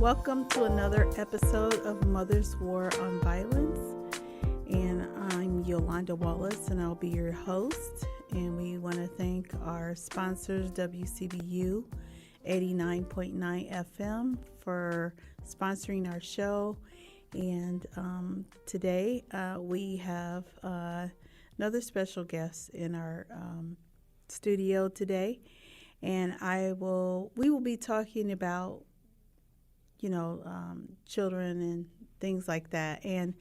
Welcome to another episode of Mother's War on Violence. And I'm Yolanda Wallace, and I'll be your host. And we want to thank our sponsors, WCBU 89.9 FM, for sponsoring our show. And today we have another special guest in our studio today. And we will be talking about children and things like that. And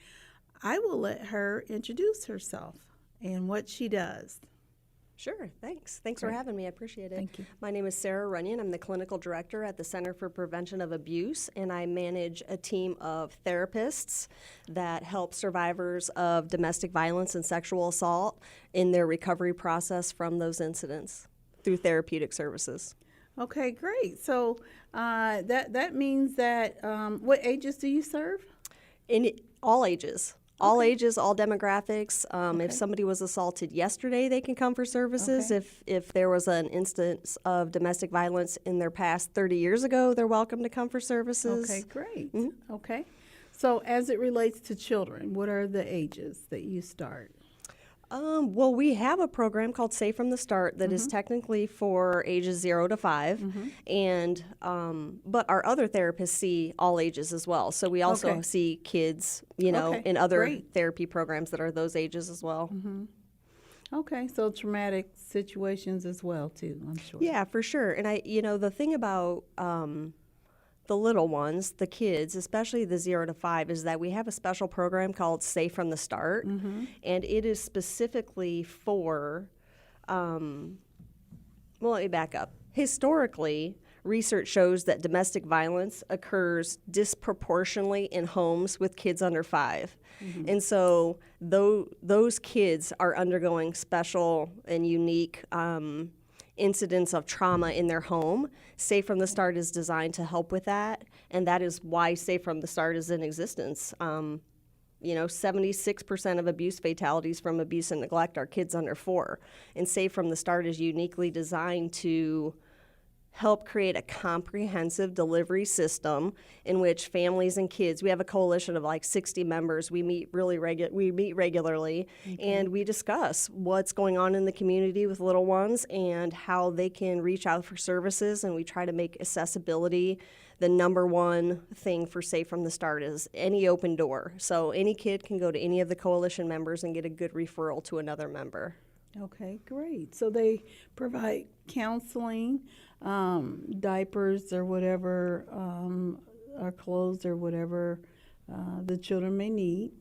I will let her introduce herself and what she does. Sure, thanks. Thanks for having me. I appreciate it. Thank you. My name is Sara Runyon. I'm the clinical director at the Center for Prevention of Abuse, and I manage a team of therapists that help survivors of domestic violence and sexual assault in their recovery process from those incidents through therapeutic services. Okay, great. So that means that what ages do you serve? In all ages. All Okay. ages, all demographics. Okay. If somebody was assaulted yesterday, they can come for services. Okay. If there was an instance of domestic violence in their past 30 years ago, they're welcome to come for services. Okay, great. Mhm. Okay. So as it relates to children, what are the ages that you start? Well, we have a program called Safe from the Start that is technically for ages 0 to 5, and but our other therapists see all ages as well. So we also Okay. see kids, Okay, in other great. therapy programs that are those ages as well. Okay, so traumatic situations as well too, I'm sure. Yeah, for sure. And the thing about the little ones, the kids, especially the 0 to 5, is that we have a special program called Safe from the Start, and it is specifically for, let me back up. Historically, research shows that domestic violence occurs disproportionately in homes with kids under 5. And so those kids are undergoing special and unique incidents of trauma in their home. Safe from the Start is designed to help with that, and that is why Safe from the Start is in existence. 76% of abuse fatalities from abuse and neglect are kids under 4, and Safe from the Start is uniquely designed to help create a comprehensive delivery system in which families and kids, we have a coalition of like 60 members, we meet regularly, and we discuss what's going on in the community with little ones and how they can reach out for services, and we try to make accessibility the number one thing for Safe from the Start is any open door. So any kid can go to any of the coalition members and get a good referral to another member. Okay, great. So they provide counseling, diapers or whatever, or clothes or whatever the children may need.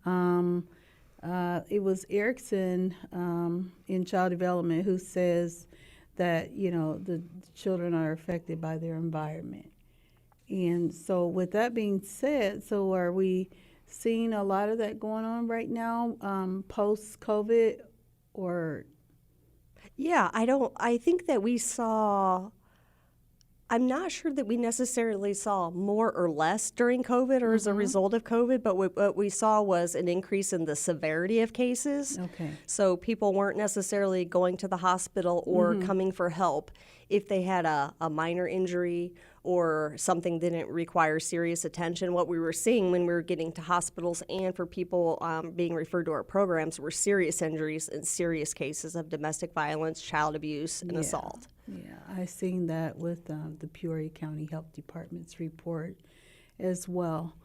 It was Erickson in child development who says that, the children are affected by their environment. And so with that being said, so are we seeing a lot of that going on right now, post-COVID, or? Yeah, I think that I'm not sure that we necessarily saw more or less during COVID or as a result of COVID, but what we saw was an increase in the severity of cases. Okay. So people weren't necessarily going to the hospital or coming for help if they had a minor injury or something that didn't require serious attention. What we were seeing when we were getting to hospitals and for people being referred to our programs were serious injuries and serious cases of domestic violence, child abuse, and assault. Yeah, I seen that with the Peoria County Health Department's report as well.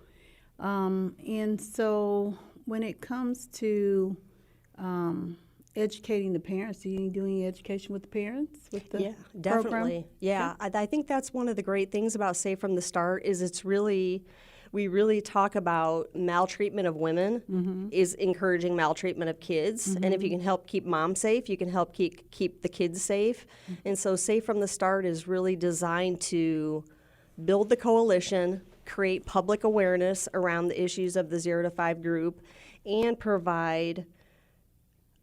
And so when it comes to educating the parents, do you do any education with the parents with the Definitely. program? Yeah, I think that's one of the great things about Safe from the Start is we really talk about maltreatment of women is encouraging maltreatment of kids. And if you can help keep mom safe, you can help keep the kids safe. And so Safe from the Start is really designed to build the coalition, create public awareness around the issues of the 0 to 5 group, and provide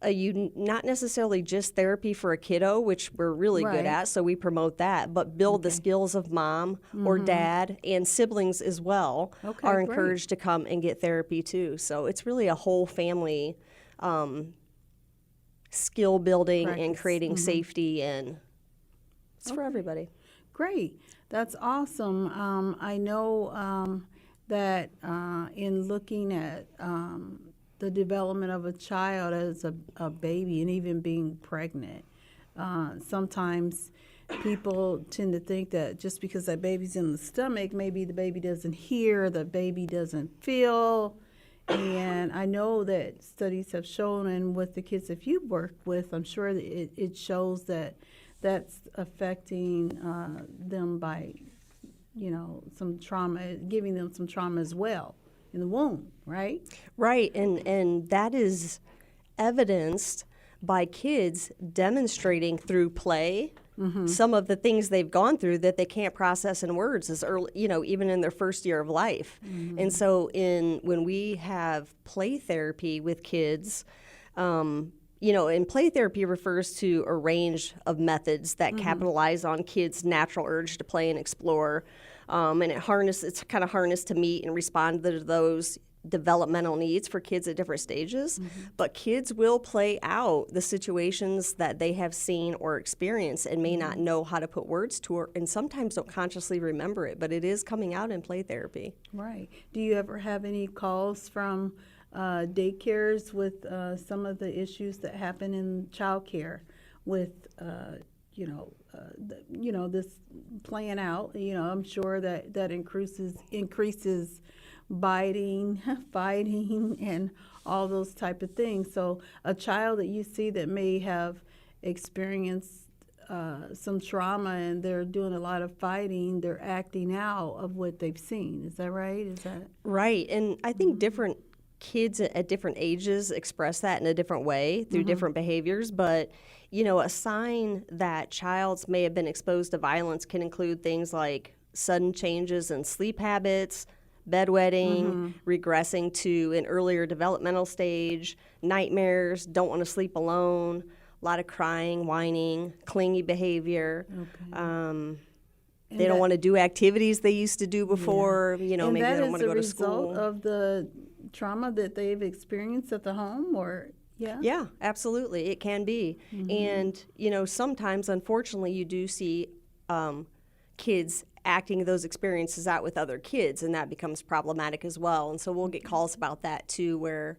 not necessarily just therapy for a kiddo, which we're really good at, so we promote that, but build the skills of mom or dad and siblings as well are encouraged to come and get therapy too. So it's really a whole family skill building and creating safety, and it's for everybody. Great. That's awesome. I know that in looking at the development of a child as a baby and even being pregnant, sometimes people tend to think that just because that baby's in the stomach, maybe the baby doesn't hear, the baby doesn't feel. And I know that studies have shown, and with the kids that you work with, I'm sure that it shows that that's affecting them by, some trauma, giving them some trauma as well in the womb, right? Right, and that is evidenced by kids demonstrating through play some of the things they've gone through that they can't process in words as early, even in their first year of life. And so when we have play therapy with kids, and play therapy refers to a range of methods that capitalize on kids' natural urge to play and explore. And it's kind of harnessed to meet and respond to those developmental needs for kids at different stages. But kids will play out the situations that they have seen or experienced and may not know how to put words to it, and sometimes don't consciously remember it, but it is coming out in play therapy. Right. Do you ever have any calls from daycares with some of the issues that happen in childcare with, this playing out? I'm sure that increases biting, fighting, and all those type of things. So a child that you see that may have experienced some trauma and they're doing a lot of fighting, they're acting out of what they've seen. Is that right? Right? And I think different kids at different ages express that in a different way through different behaviors. But a sign that childs may have been exposed to violence can include things like sudden changes in sleep habits, bedwetting, regressing to an earlier developmental stage, nightmares, don't want to sleep alone, a lot of crying, whining, clingy behavior. They don't want to do activities they used to do before. Maybe they don't want to go to school. And that is a result of the trauma that they've experienced at the home, or Yeah, absolutely. It can be. And, sometimes, unfortunately, you do see kids acting those experiences out with other kids, and that becomes problematic as well. And so we'll get calls about that too, where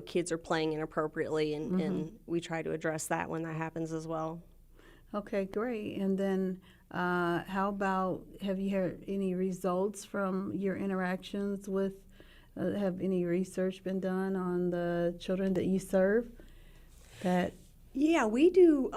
kids are playing inappropriately, and we try to address that when that happens as well. Okay, great. And then how about, have you heard any results from your interactions with, have any research been done on the children that you serve? Yeah, we do.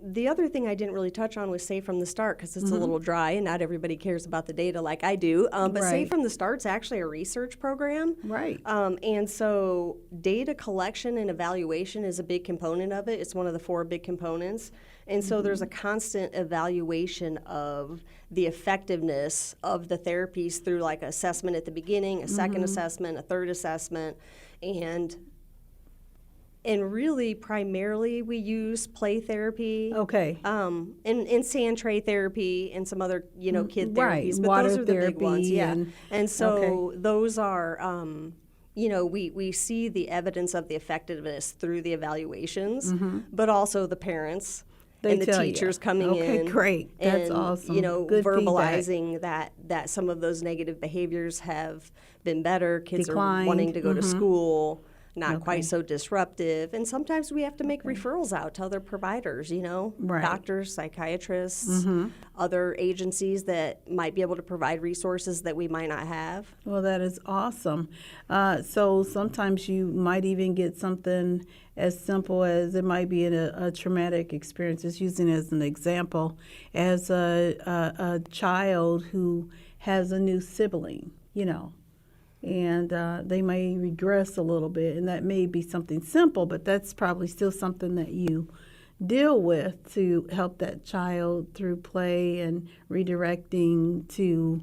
The other thing I didn't really touch on was Safe from the Start, because it's a little dry and not everybody cares about the data like I do. But Safe from the Start's actually a research program. Right. And so data collection and evaluation is a big component of it. It's one of the 4 big components. And so there's a constant evaluation of the effectiveness of the therapies through like assessment at the beginning, a second assessment, a third assessment, and really, primarily, we use play therapy. Okay. And sand tray therapy and some other, kid therapies. Right. But Water those are the big therapy ones. Yeah. And so okay. those are, we see the evidence of the effectiveness through the evaluations, but also the parents and the teachers coming in. Okay, great. That's and, awesome. Good verbalizing feedback. that some of those negative behaviors have been better. Kids Declined. are wanting to go to school. Not quite so disruptive. And sometimes we have to make referrals out to other providers, Right. doctors, psychiatrists, other agencies that might be able to provide resources that we might not have. Well, that is awesome. So sometimes you might even get something as simple as, it might be a traumatic experience, just using it as an example, as a child who has a new sibling, and they may regress a little bit, and that may be something simple, but that's probably still something that you deal with to help that child through play and redirecting to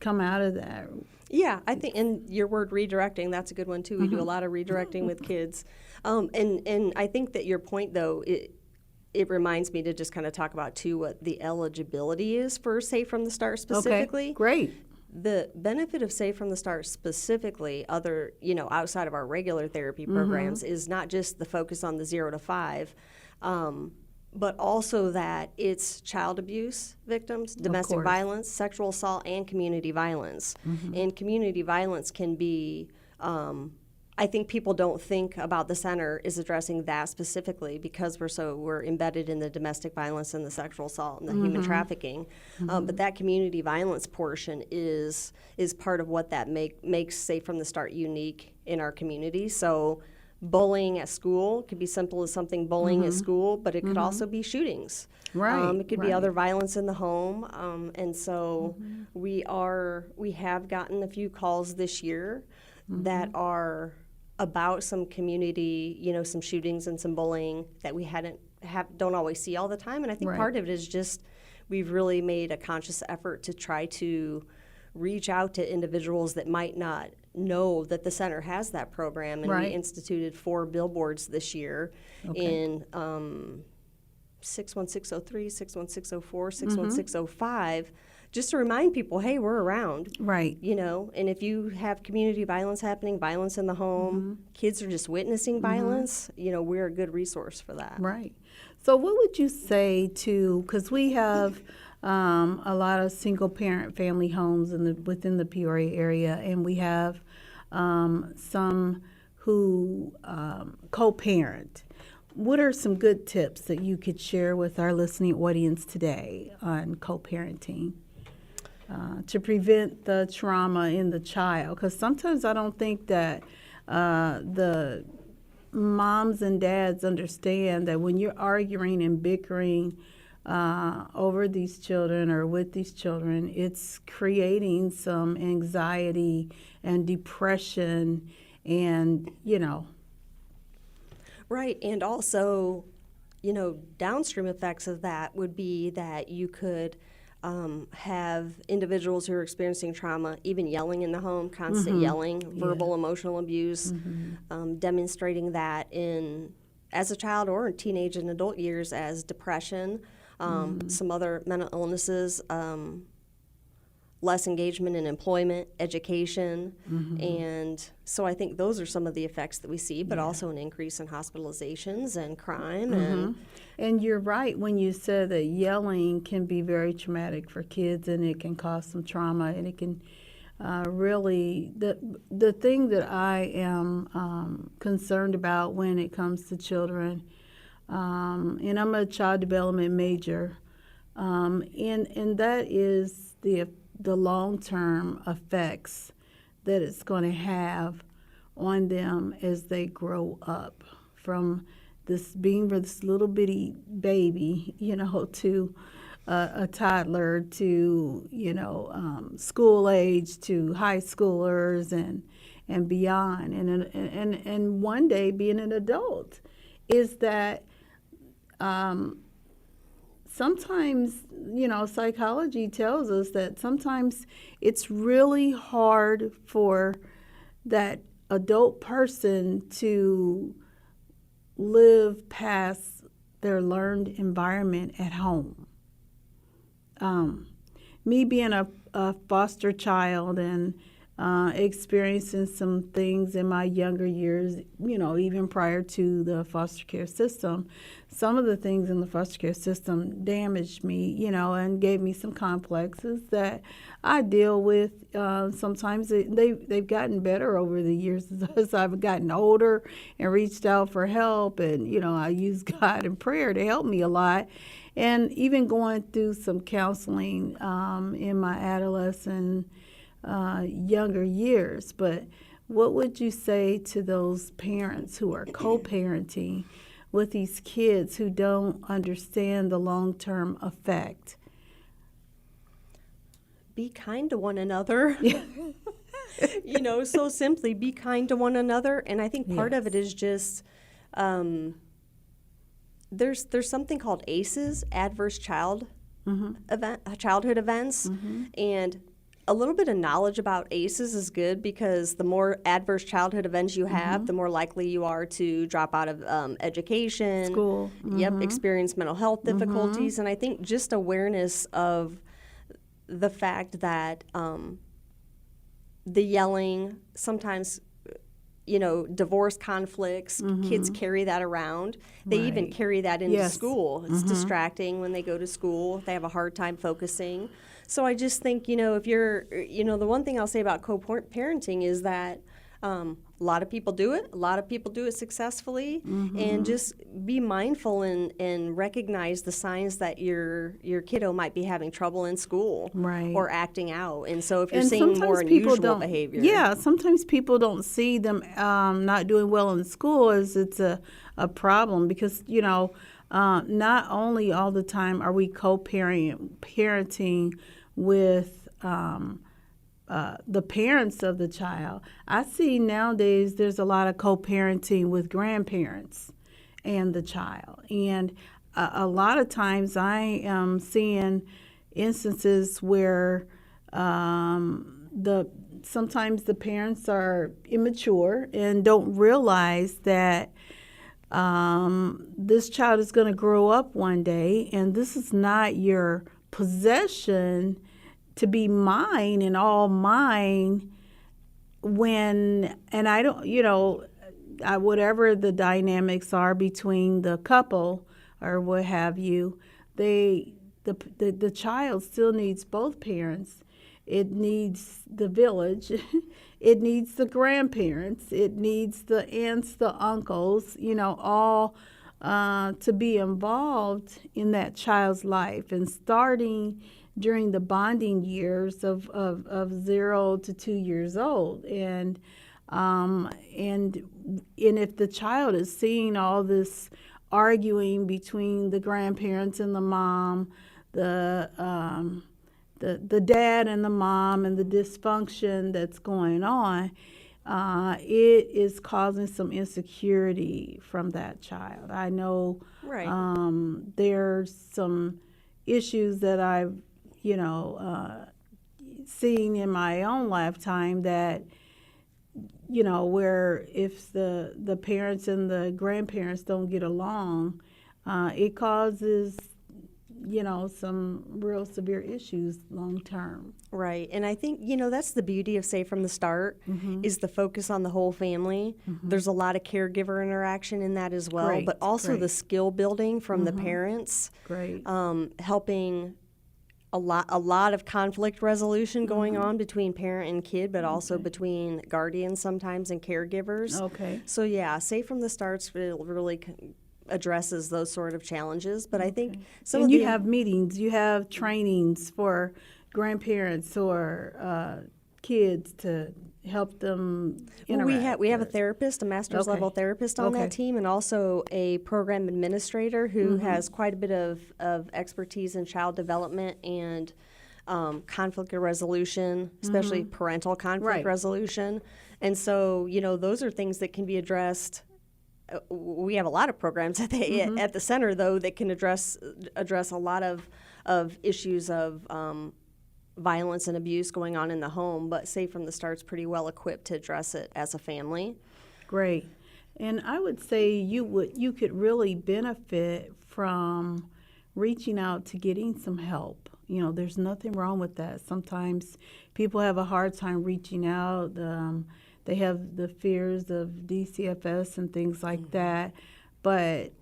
come out of that. Yeah, I think, and your word redirecting, that's a good one too. We do a lot of redirecting with kids. And I think that your point, though, it reminds me to just kind of talk about too what the eligibility is for Safe from the Start specifically. Okay, great. The benefit of Safe from the Start specifically, outside of our regular therapy programs, is not just the focus on the 0 to 5. but also that it's child abuse victims, domestic violence, sexual assault, and community violence. And community violence can be, I think people don't think about the center is addressing that specifically because we're embedded in the domestic violence and the sexual assault and the human trafficking. But that community violence portion is part of what that makes Safe from the Start unique in our community. So bullying at school could be simple as something bullying at school, but it could also be shootings. It could be other violence in the home. And so we have gotten a few calls this year that are about some community, some shootings and some bullying that we don't always see all the time. And I think part of it is just we've really made a conscious effort to try to reach out to individuals that might not know that the center has that program. And we instituted 4 billboards this year in 61603, 61604, 61605, just to remind people, hey, we're around. And if you have community violence happening, violence in the home, kids are just witnessing violence, we're a good resource for that. So what would you say to, because we have a lot of single-parent family homes within the Peoria area, and we have some who co-parent. What are some good tips that you could share with our listening audience today on co-parenting to prevent the trauma in the child? Because sometimes I don't think that the moms and dads understand that when you're arguing and bickering over these children or with these children, it's creating some anxiety and depression and, Right, and also, downstream effects of that would be that you could have individuals who are experiencing trauma, even yelling in the home, constant yelling, verbal, emotional abuse, demonstrating that as a child or in teenage and adult years as depression, some other mental illnesses, less engagement in employment, education, and so I think those are some of the effects that we see, but also an increase in hospitalizations and crime. And you're right when you said that yelling can be very traumatic for kids, and it can cause some trauma, and it can really, the thing that I am concerned about when it comes to children, and I'm a child development major, and that is the long-term effects that it's going to have on them as they grow up, from being this little bitty baby, to a toddler, to school age, to high schoolers and beyond, and one day being an adult, is that sometimes, psychology tells us that sometimes it's really hard for that adult person to live past their learned environment at home. Me being a foster child and experiencing some things in my younger years, even prior to the foster care system, some of the things in the foster care system damaged me, and gave me some complexes that I deal with. Sometimes they've gotten better over the years as I've gotten older and reached out for help, and I use God and prayer to help me a lot. And even going through some counseling in my adolescent younger years. But what would you say to those parents who are co-parenting with these kids who don't understand the long-term effect? Be kind to one another. So simply be kind to one another. And I think part of it is just there's something called ACEs, adverse childhood events, and a little bit of knowledge about ACEs is good because the more adverse childhood events you have, the more likely you are to drop out of education, school, experience mental health difficulties. And I think just awareness of the fact that the yelling sometimes, divorce conflicts. Kids carry that around. They even Right. carry that into Yes. school. It's distracting when they go to school. They have a hard time focusing. So I just think, if you're, the one thing I'll say about co-parenting is that a lot of people do it. A lot of people do it successfully. And just be mindful and recognize the signs that your kiddo might be having trouble in school Right. or acting out. And so if you're And seeing sometimes more people unusual don't. behavior. Yeah, sometimes people don't see them not doing well in school as it's a problem because not only all the time are we parenting with the parents of the child. I see nowadays there's a lot of co-parenting with grandparents and the child, and a lot of times I am seeing instances where sometimes the parents are immature and don't realize that this child is going to grow up one day, and this is not your possession to be mine and all mine and I don't, whatever the dynamics are between the couple or what have you, the child still needs both parents. It needs the village. It needs the grandparents. It needs the aunts, the uncles, all to be involved in that child's life. And starting during the bonding years of 0 to 2 years old. And if the child is seeing all this arguing between the grandparents and the mom, the dad and the mom, and the dysfunction that's going on, it is causing some insecurity from that child. I know there's some issues that I've seen in my own lifetime that where if the parents and the grandparents don't get along, it causes some real severe issues long term. Right. And I think, that's the beauty of Say from the Start is the focus on the whole family. There's a lot of caregiver interaction in that as well, Great, but also great. the skill building from the parents. Great. Helping a lot of conflict resolution going on between parent and kid, but also between guardians sometimes and caregivers. Okay. So yeah, Say from the Starts really addresses those sort of challenges. But I think some and of you have meetings, you have trainings for grandparents or kids to help them interact. We have a therapist, a master's level therapist on that team, and also a program administrator who has quite a bit of expertise in child development and conflict resolution, especially parental conflict resolution. And so, those are things that can be addressed. We have a lot of programs at the center, though, that can address a lot of issues of violence and abuse going on in the home, but Say from the Start's pretty well equipped to address it as a family. Great. And I would say you could really benefit from reaching out to getting some help. There's nothing wrong with that. Sometimes people have a hard time reaching out. They have the fears of DCFS and things like that. But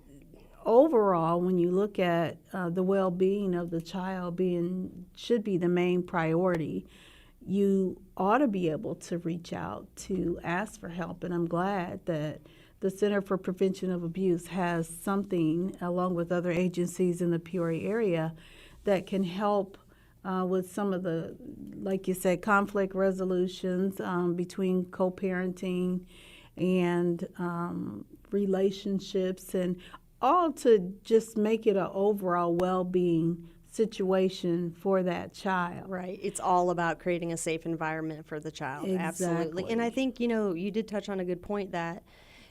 overall, when you look at the well-being of the child should be the main priority, you ought to be able to reach out to ask for help. And I'm glad that the Center for Prevention of Abuse has something, along with other agencies in the Peoria area, that can help with some of the, like you said, conflict resolutions between co-parenting and relationships, and all to just make it an overall well-being situation for that child. Right. It's all about creating a safe environment for the child. Exactly. Absolutely. And I think, you did touch on a good point that,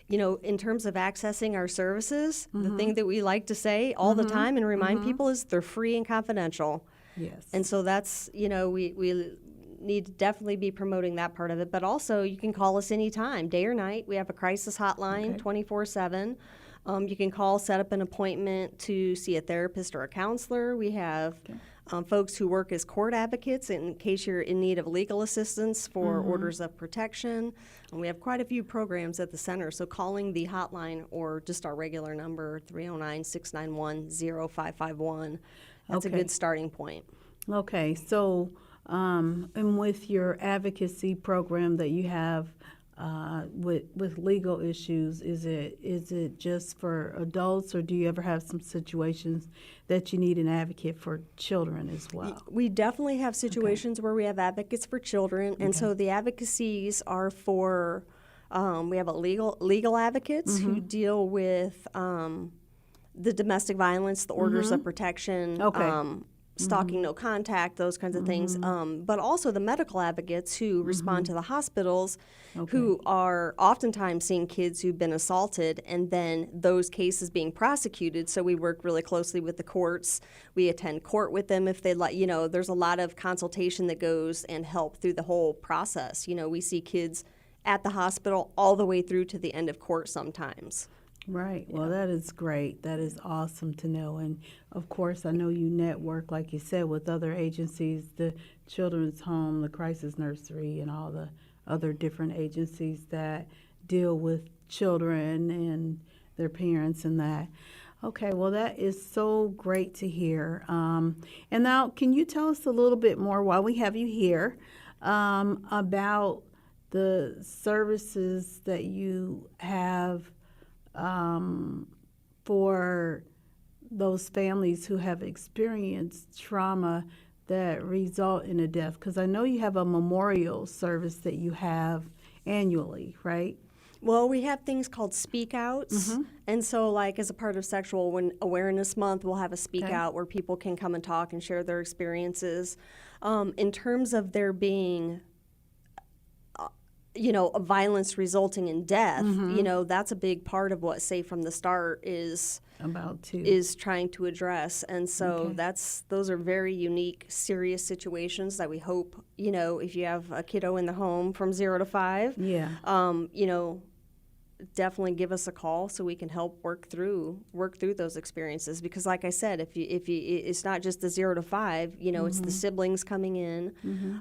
in terms of accessing our services, the thing that we like to say all the time and remind people is they're free and confidential. Yes. And so that's, we need to definitely be promoting that part of it. But also, you can call us anytime, day or night. We have a crisis hotline 24/7. You can call, set up an appointment to see a therapist or a counselor. We have folks who work as court advocates in case you're in need of legal assistance for orders of protection. And we have quite a few programs at the center, so calling the hotline or just our regular number, 309-691-0551, that's a good starting point. Okay, so and with your advocacy program that you have with legal issues, is it just for adults, or do you ever have some situations that you need an advocate for children as well? We definitely have situations where we have advocates for children, and so the advocacies are for we have legal advocates who deal with the domestic violence, the orders of protection. Stalking, no contact, those kinds of things. But also the medical advocates who respond to the hospitals, who are oftentimes seeing kids who've been assaulted and then those cases being prosecuted. So we work really closely with the courts. We attend court with them if they there's a lot of consultation that goes and help through the whole process. We see kids at the hospital all the way through to the end of court sometimes. Right. Well, that is great. That is awesome to know. And, of course, I know you network, like you said, with other agencies, the Children's Home, the Crisis Nursery, and all the other different agencies that deal with children and their parents and that. Okay, well, that is so great to hear. And now, can you tell us a little bit more while we have you here about the services that you have for those families who have experienced trauma that result in a death? Because I know you have a memorial service that you have annually, right? Well, we have things called speak outs. And so, like, as a part of Sexual Awareness Month, we'll have a speak out where people can come and talk and share their experiences. In terms of there being a violence resulting in death, that's a big part of what Safe from the Start is about too. Is trying to address. And so those are very unique, serious situations that we hope, if you have a kiddo in the home from 0 to 5, definitely give us a call so we can help work through those experiences. Because, like I said, if you it's not just the 0 to 5, it's the siblings coming in,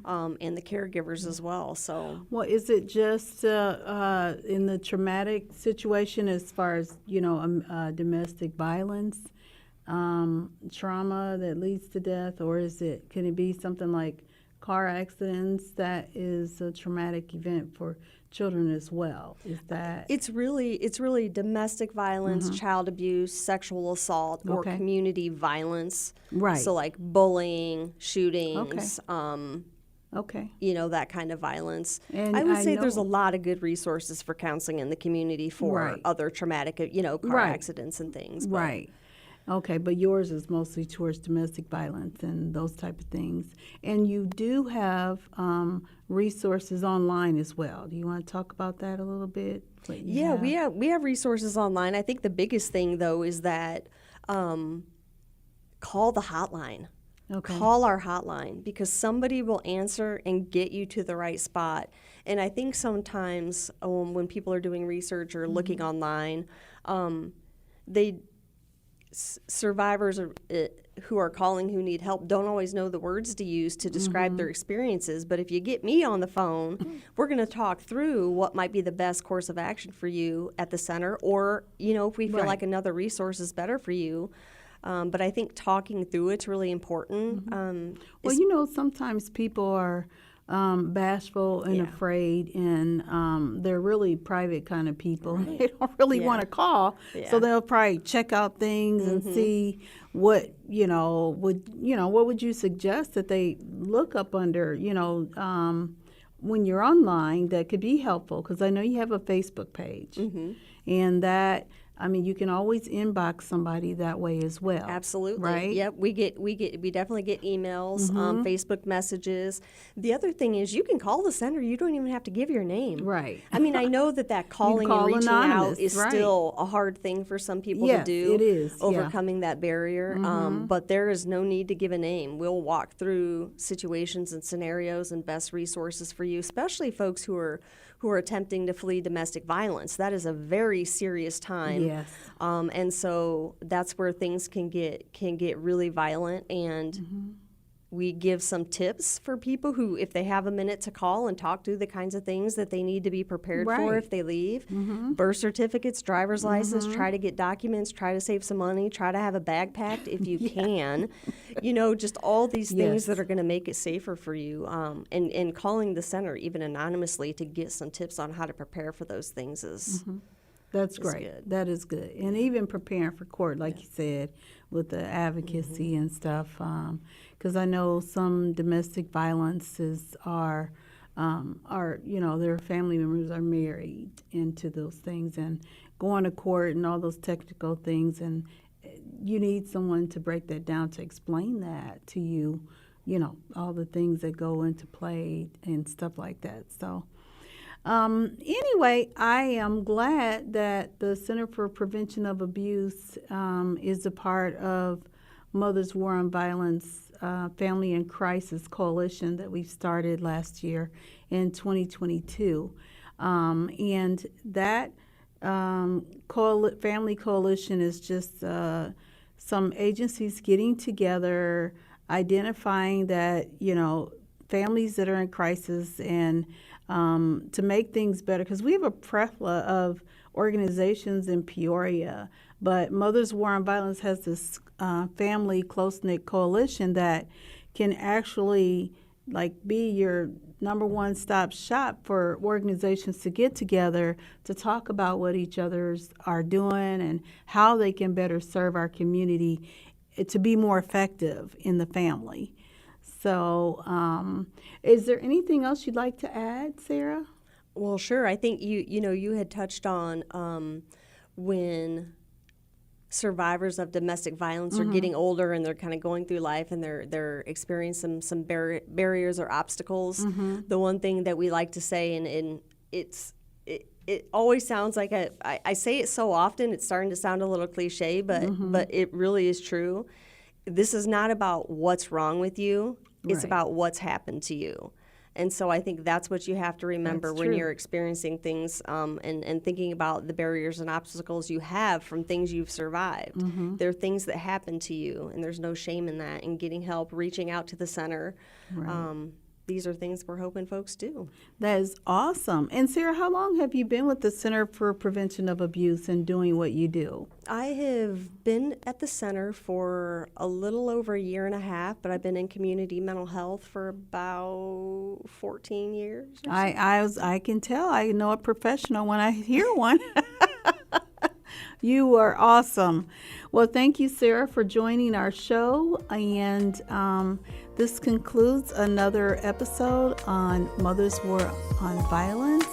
and the caregivers as well. So, well, is it just in the traumatic situation as far as domestic violence, trauma that leads to death, or can it be something like car accidents that is a traumatic event for children as well? Is that it's really domestic violence, child abuse, sexual assault, or community violence, right? So like bullying, shootings, that kind of violence. And I would say there's a lot of good resources for counseling in the community for other traumatic car accidents and things, right? Okay, but yours is mostly towards domestic violence and those type of things. And you do have resources online as well. Do you want to talk about that a little bit? We have resources online. I think the biggest thing, though, is that call the hotline. Call our hotline, because somebody will answer and get you to the right spot. And I think sometimes when people are doing research or looking online, survivors who are calling who need help don't always know the words to use to describe their experiences. But if you get me on the phone, we're going to talk through what might be the best course of action for you at the center, or if we feel like another resource is better for you. But I think talking through it's really important. Well, sometimes people are bashful and afraid, and they're really private kind of people. They don't really want to call, so they'll probably check out things and see what what would you suggest that they look up under when you're online that could be helpful, because I know you have a Facebook page, and that. I mean, you can always inbox somebody that way as well. Absolutely. Right? Yep. We definitely get emails, Facebook messages. The other thing is you can call the center. You don't even have to give your name. Right. I mean, I know that calling and reaching out is still a hard thing for some people to do. It is. Overcoming that barrier. But there is no need to give a name. We'll walk through situations and scenarios and best resources for you, especially folks who are attempting to flee domestic violence. That is a very serious time. Yes. And so that's where things can get really violent, and We give some tips for people who, if they have a minute to call and talk through the kinds of things that they need to be prepared for Right. if they leave. Birth certificates, driver's license, try to get documents, try to save some money, try to have a bag packed if you can. Just all these things that are going to make it safer for you. And calling the center, even anonymously, to get some tips on how to prepare for those things is That's great. good. That is good. And even preparing for court, like you said, with the advocacy and stuff. Because I know some domestic violences are, their family members are married into those things and going to court and all those technical things. And you need someone to break that down, to explain that to you, all the things that go into play and stuff like that. So. Anyway, I am glad that the Center for Prevention of Abuse is a part of Mothers War on Violence Family in Crisis Coalition that we started last year in 2022. And that family coalition is just some agencies getting together, identifying that, families that are in crisis and to make things better, because we have a plethora of organizations in Peoria, but Mothers War on Violence has this family close-knit coalition that can actually be your number one stop shop for organizations to get together to talk about what each others are doing and how they can better serve our community to be more effective in the family. So, is there anything else you'd like to add, Sarah? Well, sure. I think you had touched on when survivors of domestic violence are getting older and they're kind of going through life and they're experiencing some barriers or obstacles. The one thing that we like to say, and it always sounds like I say it so often, it's starting to sound a little cliche, but it really is true. This is not about what's wrong with you. It's about what's happened to you. And so I think that's what you have to remember when you're experiencing things and thinking about the barriers and obstacles you have from things you've survived. There are things that happen to you, and there's no shame in that. And getting help, reaching out to the center, these are things we're hoping folks do. That is awesome. And Sarah, how long have you been with the Center for Prevention of Abuse and doing what you do? I have been at the center for a little over a year and a half, but I've been in community mental health for about 14 years. I can tell. I know a professional when I hear one. You are awesome. Well, thank you, Sarah, for joining our show. And this concludes another episode on Mothers War on Violence.